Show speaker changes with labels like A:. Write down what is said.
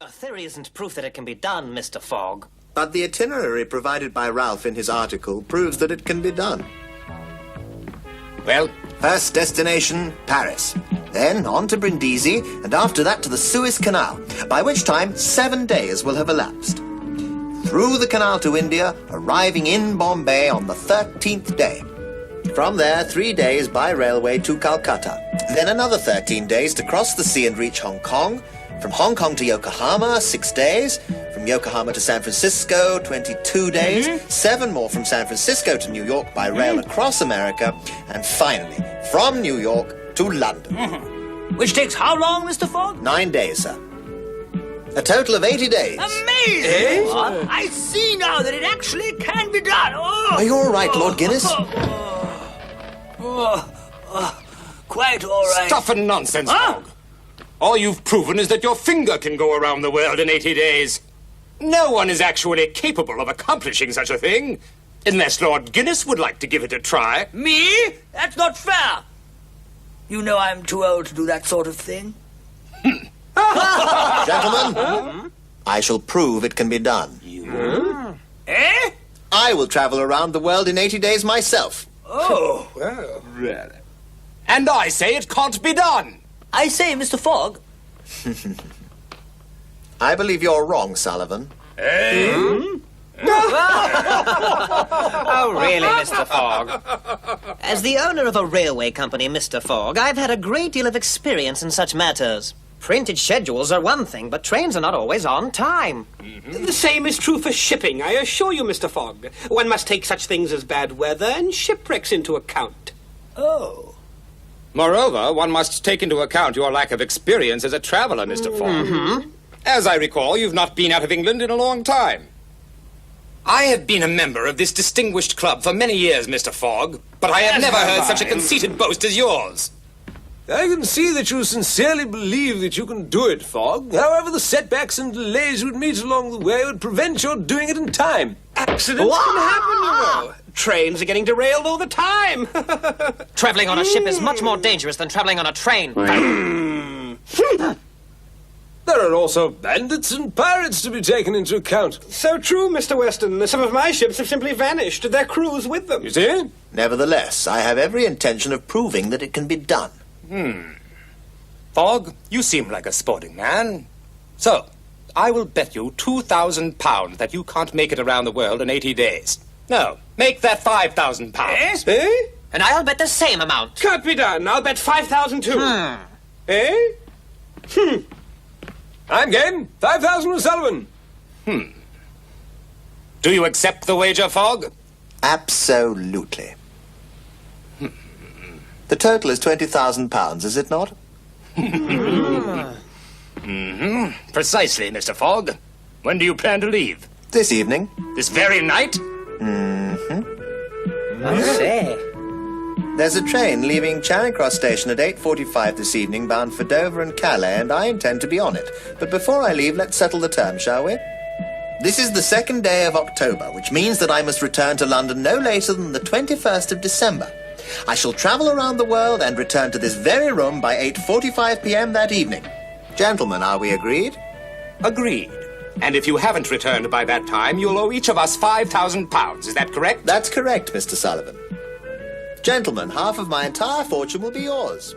A: A theory isn't proof that it can be done, Mr. Fogg.
B: But the itinerary provided by Ralph in his article proves that it can be done.
C: Well,
B: First destination, Paris. Then on to Brindisi, and after that to the Suez Canal, by which time 7 days will have elapsed. Through the canal to India, arriving in Bombay on the 13th day. From there, 3 days by railway to Calcutta. Then another 13 days to cross the sea and reach Hong Kong. From Hong Kong to Yokohama, 6 days. From Yokohama to San Francisco, 22 days. 7 more from San Francisco to New York by rail across America. And finally, from New York to London.
D: Which takes how long, Mr. Fogg?
B: 9 days, sir. A total of 80 days.
D: Amazing! What? I see now that it actually can be done. Oh.
B: Are you all right, Lord Guinness?
D: Quite all right.
C: stuff and nonsense, Fogg. All you've proven is that your finger can go around the world in 80 days. No one is actually capable of accomplishing such a thing, unless Lord Guinness would like to give it a try.
D: Me? That's not fair. You know I'm too old to do that sort of thing.
B: Gentlemen, I shall prove it can be done.
D: You? Eh?
B: I will travel around the world in 80 days myself.
D: Oh.
C: Well, really. And I say it can't be done.
D: I say, Mr. Fogg.
B: I believe you're wrong, Sullivan.
A: Oh, really, Mr. Fogg? As the owner of a railway company, Mr. Fogg, I've had a great deal of experience in such matters. Printed schedules are one thing, but trains are not always on time.
E: The same is true for shipping, I assure you, Mr. Fogg. One must take such things as bad weather and shipwrecks into account.
D: Oh.
C: Moreover, one must take into account your lack of experience as a traveler, Mr. Fogg. As I recall, you've not been out of England in a long time. I have been a member of this distinguished club for many years, Mr. Fogg, but I have never heard such a conceited boast as yours.
F: I can see that you sincerely believe that you can do it, Fogg. However, the setbacks and delays you would meet along the way would prevent your doing it in time.
E: Accidents can happen, you know. Trains are getting derailed all the time.
A: Traveling on a ship is much more dangerous than traveling on a train.
F: There are also bandits and pirates to be taken into account.
E: So true, Mr. Weston. Some of my ships have simply vanished, their crews with them.
F: You see?
B: Nevertheless, I have every intention of proving that it can be done.
C: Fogg, you seem like a sporting man. So, I will bet you £2,000 that you can't make it around the world in 80 days. No, make that £5,000.
E: Eh?
A: And I'll bet the same amount.
E: Can't be done. I'll bet 5,000 too. Eh?
F: I'm game. 5,000 with Sullivan.
C: Do you accept the wager, Fogg?
B: Absolutely. The total is £20,000, is it not?
C: Precisely, Mr. Fogg. When do you plan to leave?
B: This evening.
C: This very night?
A: I say.
B: There's a train leaving Charing Cross Station at 8:45 this evening, bound for Dover and Calais, and I intend to be on it. But before I leave, let's settle the terms, shall we? This is the 2nd day of October, which means that I must return to London no later than the 21st of December. I shall travel around the world and return to this very room by 8:45 p.m. that evening. Gentlemen, are we agreed?
C: Agreed. And if you haven't returned by that time, you'll owe each of us £5,000. Is that correct?
B: That's correct, Mr. Sullivan. Gentlemen, half of my entire fortune will be yours.